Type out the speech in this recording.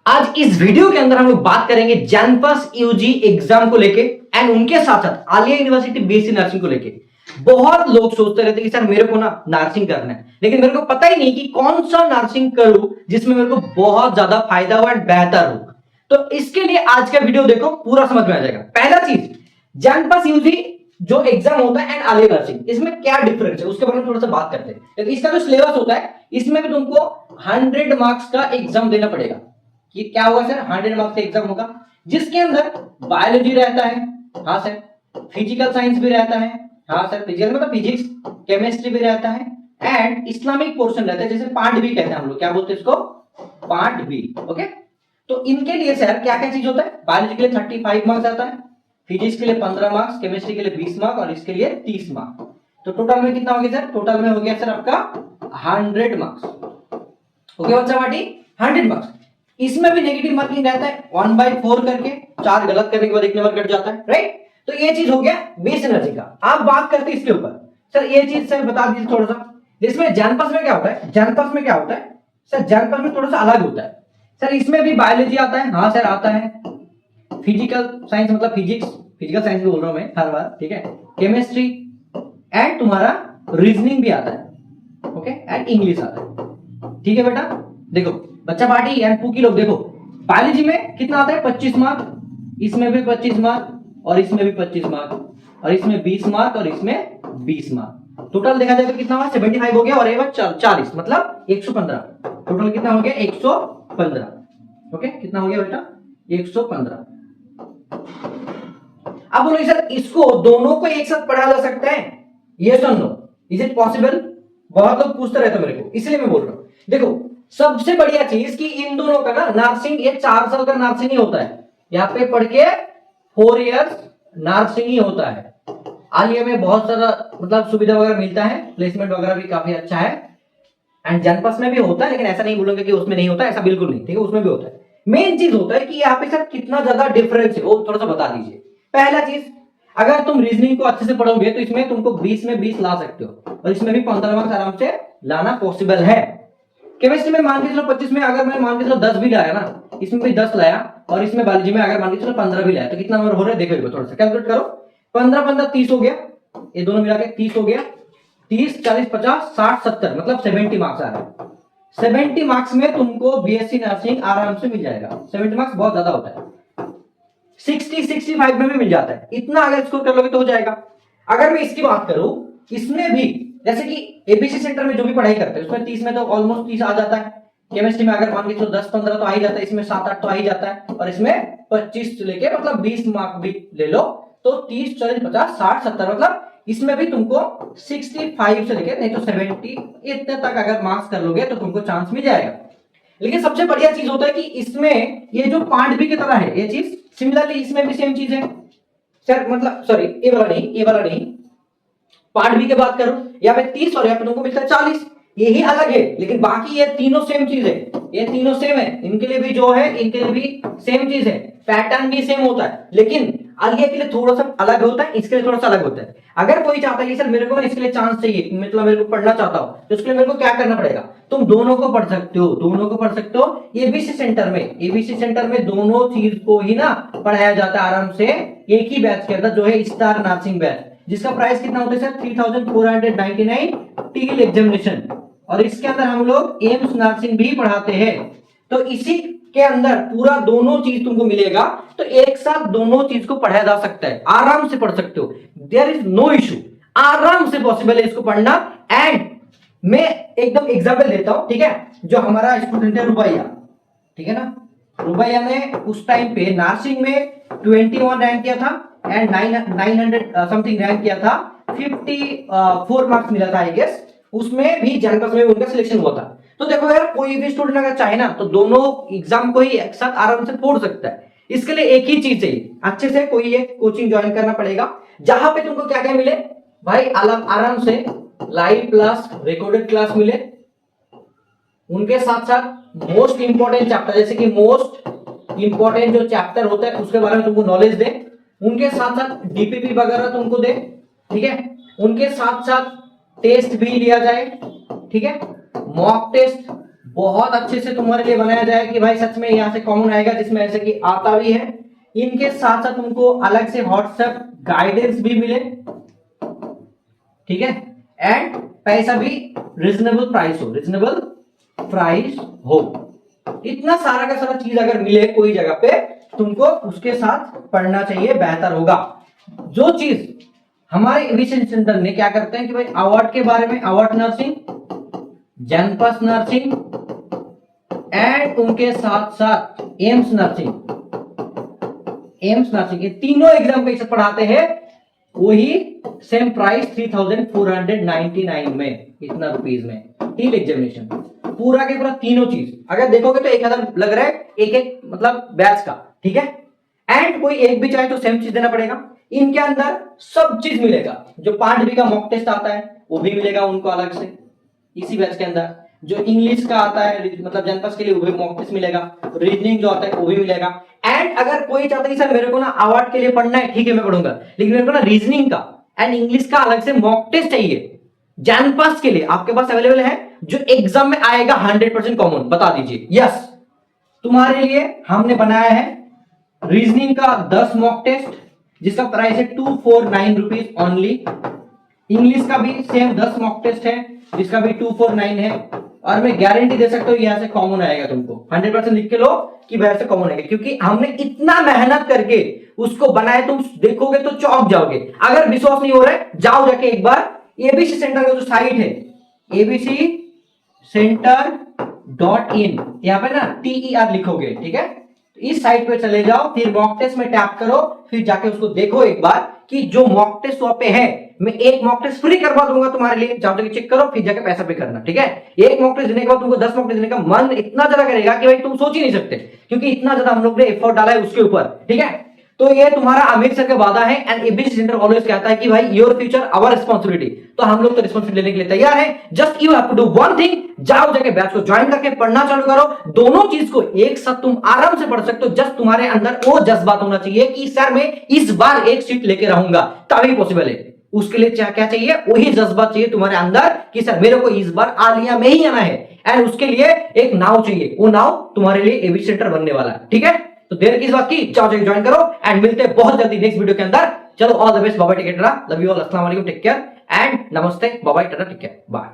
आज इस वीडियो के अंदर हम लोग बात करेंगे जनपस यूजी एग्जाम को लेके एंड उनके साथ साथ आलिया यूनिवर्सिटी बीएससी नर्सिंग को लेके। बहुत लोग सोचते रहते कि सर मेरे को ना नर्सिंग करना है, लेकिन मेरे को पता ही नहीं कि कौन सा नर्सिंग करूं जिसमें मेरे को बहुत ज्यादा फायदा हो एंड बेहतर हो। तो इसके लिए आज का वीडियो देखो, पूरा समझ में आ जाएगा। पहला चीज, जनपस यूजी जो एग्जाम होता है एंड आलिया नर्सिंग, इसमें क्या डिफरेंस है उसके बारे में थोड़ा सा बात करते हैं। इसका जो सिलेबस होता है इसमें भी तुमको 100 मार्क्स का एग्जाम देना पड़ेगा। कि क्या होगा सर, 100 मार्क्स का एग्जाम होगा जिसके अंदर बायोलॉजी रहता है, हाँ सर, फिजिकल साइंस भी रहता है, हाँ सर, फिजिकल मतलब फिजिक्स, केमिस्ट्री भी रहता है एंड इस्लामिक पोर्शन रहता है, जैसे पार्ट बी कहते हैं हम लोग, क्या बोलते हैं इसको, पार्ट बी। ओके, तो इनके लिए सर क्या क्या चीज होता है, बायोलॉजी के लिए 35 मार्क्स आता है, फिजिक्स के लिए 15 मार्क्स, केमिस्ट्री के लिए 20 मार्क्स और इसके लिए 30 मार्क्स। तो टोटल में कितना हो गया सर, टोटल में हो गया सर आपका 100 मार्क्स। ओके बच्चा पार्टी, 100 मार्क्स। इसमें भी नेगेटिव मार्किंग रहता है 1/4 करके, 4 गलत करने के बाद 1 नंबर कट जाता है, राइट। तो ये चीज हो गया बेस एनर्जी का। आप बात करते हैं इसके ऊपर, सर ये चीज सर बता दीजिए थोड़ा सा। इसमें जनपस में क्या होता है, जनपस में क्या होता है सर, जनपस में थोड़ा सा अलग होता है सर। इसमें भी बायोलॉजी आता है, हाँ सर आता है, फिजिकल साइंस मतलब फिजिक्स, फिजिकल साइंस बोल रहा हूं मैं हर बार, ठीक है, केमिस्ट्री एंड तुम्हारा रीजनिंग भी आता है, ओके, एंड इंग्लिश आता है, ठीक है बेटा। देखो बच्चा पार्टी एंड पूकी लोग देखो, बायोलॉजी में कितना आता है 25 मार्क, इसमें भी 25 मार्क और इसमें भी 25 मार्क और इसमें 20 मार्क और इसमें 20 मार्क। टोटल देखा जाए तो कितना हुआ, 75 हो गया और ये 40 मतलब 115। टोटल कितना हो गया 115। ओके, कितना हो गया बेटा 115। अब बोलो सर इसको दोनों को एक साथ पढ़ा जा सकता है, यस और नो, इज इट पॉसिबल? बहुत लोग पूछते रहते मेरे को, इसलिए मैं बोल रहा हूं। देखो सबसे बढ़िया चीज कि इन दोनों का ना नर्सिंग, ये 4 साल का नर्सिंग ही होता है, यहाँ पे पढ़ के 4 इयर्स नर्सिंग ही होता है। आलिया में बहुत सारा मतलब सुविधा वगैरह मिलता है, प्लेसमेंट वगैरह भी काफी अच्छा है एंड जनपस में भी होता है, लेकिन ऐसा नहीं बोलूंगा कि उसमें नहीं होता, ऐसा बिल्कुल नहीं, ठीक है, उसमें भी होता है। मेन चीज होता है कि यहाँ पे सर कितना ज्यादा डिफरेंस है वो थोड़ा सा बता दीजिए। पहला चीज, अगर तुम रीजनिंग को अच्छे से पढ़ोगे तो इसमें तुमको 20 में 20 ला सकते हो और इसमें भी 15 मार्क्स आराम से लाना पॉसिबल है। केमिस्ट्री में मान के चलो 25 में अगर मैं मान के चलो 10 भी लाया ना, इसमें भी 10 लाया और इसमें बायोलॉजी में अगर मान के चलो 15 भी लाया, तो कितना नंबर हो रहा है देखो, थोड़ा सा कैलकुलेट करो। 15 15 30 हो गया, ये दोनों मिला के 30 हो गया, 30 40 50 60 70 मतलब 70 मार्क्स आ रहा है। 70 मार्क्स में तुमको बीएससी नर्सिंग आराम से मिल जाएगा। 70 मार्क्स बहुत ज्यादा होता है, 60 65 में भी मिल जाता है, इतना अगर स्कोर कर लोगे तो हो जाएगा। अगर मैं इसकी बात करूं, इसमें भी जैसे कि एबीसी सेंटर में जो भी पढ़ाई करते हैं उसमें 30 में तो ऑलमोस्ट 30 आ जाता है। केमिस्ट्री में अगर मान के चलो 10 15 तो आ ही जाता है, इसमें 7 8 तो आ ही जाता है और इसमें 25 से लेके मतलब 20 मार्क भी ले लो तो 30 40 50 60 70 मतलब इसमें भी तुमको 65 से लेके नहीं तो 70 इतने तक अगर मार्क्स कर लोगे तो तुमको चांस मिल जाएगा। लेकिन सबसे बढ़िया चीज होता है कि इसमें ये जो पार्ट बी की तरह है ये चीज, सिमिलरली इसमें भी सेम चीज है सर, मतलब सॉरी ये वाला नहीं, पार्ट बी की बात करूं यहाँ पे 30 और यहाँ पे तुमको मिलता है 40, यही अलग है, लेकिन बाकी ये तीनों सेम चीज है, ये तीनों सेम है, इनके लिए भी जो है इनके लिए भी सेम चीज है, पैटर्न भी सेम होता है, लेकिन आलिया के लिए थोड़ा सा अलग होता है, इसके लिए थोड़ा सा अलग होता है। अगर कोई चाहता है कि सर मेरे को इसके लिए चांस चाहिए, मतलब मेरे को पढ़ना चाहता हूं, तो उसके लिए मेरे को क्या करना पड़ेगा, तुम दोनों को पढ़ सकते हो, दोनों को पढ़ सकते हो। एबीसी सेंटर में दोनों चीज को ही ना पढ़ाया जाता है आराम से, एक ही बैच के अंदर जो है स्टार नर्सिंग बैच, जिसका प्राइस कितना होता है सर 3499 टिल एग्जामिनेशन, और इसके अंदर हम लोग एम्स नर्सिंग भी पढ़ाते हैं। तो इसी के अंदर पूरा दोनों चीज तुमको मिलेगा, तो एक साथ दोनों चीज को पढ़ाया जा सकता है, आराम से पढ़ सकते हो, देयर इज नो इशू, आराम से पॉसिबल है इसको पढ़ना। एंड मैं एकदम एग्जाम्पल देता हूं, ठीक है, जो हमारा स्टूडेंट है रुबैया, ठीक है ना, रुबैया ने उस टाइम पे नर्सिंग में 21 रैंक किया था एंड 900 समथिंग रैंक किया था, 54 मार्क्स मिला था आई गेस, उसमें भी जनपद में उनका सिलेक्शन हुआ था। तो देखो यार, कोई भी स्टूडेंट अगर चाहे ना तो दोनों एग्जाम को ही एक साथ आराम से फोड़ सकता है। इसके लिए एक ही चीज चाहिए, अच्छे से कोई एक कोचिंग ज्वाइन करना पड़ेगा जहां पे तुमको क्या क्या मिले भाई, आराम से लाइव क्लास, रिकॉर्डेड क्लास मिले, उनके साथ साथ मोस्ट इंपॉर्टेंट चैप्टर, जैसे कि मोस्ट इंपॉर्टेंट जो चैप्टर होता है उसके बारे में तुमको नॉलेज दे, उनके साथ साथ डीपीपी वगैरह तुमको दे, ठीक है, उनके साथ साथ टेस्ट भी लिया जाए, ठीक है, मॉक टेस्ट बहुत अच्छे से तुम्हारे लिए बनाया जाए कि भाई सच में यहाँ से कॉमन आएगा, जिसमें ऐसे कि आता भी है। इनके साथ साथ तुमको अलग से व्हाट्सएप गाइडेंस भी मिले, ठीक है, एंड पैसा भी रिजनेबल प्राइस हो। इतना सारा का सारा चीज अगर मिले कोई जगह पे, तुमको उसके साथ पढ़ना चाहिए, बेहतर होगा। जो चीज हमारे एविएशन सेंटर में क्या करते हैं कि भाई अवार्ड के बारे में, award nursing, Janpath nursing and उनके साथ साथ एम्स नर्सिंग, ये तीनों एग्जाम के साथ पढ़ाते हैं। वही सेम प्राइस 3499 में, इतना रुपीज में टील एग्जामिनेशन पूरा के पूरा तीनों चीज अगर देखोगे तो 1000 लग रहा है एक मतलब बैच का, ठीक है। एंड कोई एक भी चाहे तो सेम चीज देना पड़ेगा। इनके अंदर सब चीज मिलेगा, जो 5 भी का मॉक टेस्ट आता है वो भी मिलेगा उनको अलग से इसी बैच के अंदर। जो इंग्लिश का आता है मतलब जनपथ के लिए वो भी मॉक टेस्ट मिलेगा, रीजनिंग जो आता है वो भी मिलेगा। एंड अगर कोई चाहता है सर मेरे को ना अवार्ड के लिए पढ़ना है, ठीक है मैं पढ़ूंगा, लेकिन मेरे को ना रीजनिंग का एंड इंग्लिश का अलग से मॉक टेस्ट चाहिए, जनपथ के लिए आपके पास अवेलेबल है, जो एग्जाम में आएगा 100% कॉमन, बता दीजिए। यस, तुम्हारे लिए हमने बनाया है रीजनिंग का 10 मॉक टेस्ट जिसका प्राइस है 249 रुपीज ओनली। इंग्लिश का भी सेम 10 मॉक टेस्ट है जिसका भी 249 है, और मैं गारंटी दे सकता हूं यहां से कॉमन आएगा तुमको, 100% लिख के लो कि बाहर से कॉमन आएगा, क्योंकि हमने इतना मेहनत करके उसको बनाया। तुम देखोगे तो चौंक जाओगे। अगर विश्वास नहीं हो रहा है जाओ जाके एक बार एबीसी सेंटर का जो साइट है abcenter.in, यहाँ पे ना TER लिखोगे, ठीक है, इस साइट पे चले जाओ, फिर मॉक टेस्ट में टैप करो, फिर जाके उसको देखो एक बार कि जो मॉक टेस्ट वहां पे है, मैं एक मॉक टेस्ट फ्री करवा दूंगा तुम्हारे लिए, जाओ जाके चेक करो, फिर जाके पैसा पे करना, ठीक है। एक मॉक टेस्ट देने के बाद तुमको 10 मॉक टेस्ट देने का मन इतना ज्यादा करेगा कि भाई तुम सोच ही नहीं सकते, क्योंकि इतना ज्यादा हम लोग ने एफर्ट डाला है उसके ऊपर, ठीक है। तो ये तुम्हारा आमिर सर का वादा है, एंड एबीसी सेंटर ऑलवेज कहता है कि भाई योर फ्यूचर आवर रिस्पांसिबिलिटी। तो हम लोग तो रिस्पांसिबिलिटी लेने के लिए तैयार हैं। Just you have to do one thing, जाओ जाके बैच को ज्वाइन करके पढ़ना चालू करो। दोनों चीज को एक साथ तुम आराम से पढ़ सकते हो। जस्ट तुम्हारे अंदर वो जज्बात होना चाहिए कि सर मैं इस बार एक सीट लेके रहूंगा, तभी पॉसिबल है। उसके लिए क्या चाहिए? वही जज्बात चाहिए तुम्हारे अंदर कि सर मेरे को इस बार आलिया में ही आना है, एंड उसके लिए एक नाव चाहिए, वो नाव तुम्हारे लिए एबीसी सेंटर बनने वाला है, ठीक है। तो देर किस बात की, जाओ जाके ज्वाइन करो, एंड मिलते हैं बहुत जल्दी नेक्स्ट वीडियो के अंदर। चलो all the best, bye bye, take care, love you all, अस्सलाम वालेकुम, टेक केयर एंड नमस्ते, bye bye, tata, take care, bye.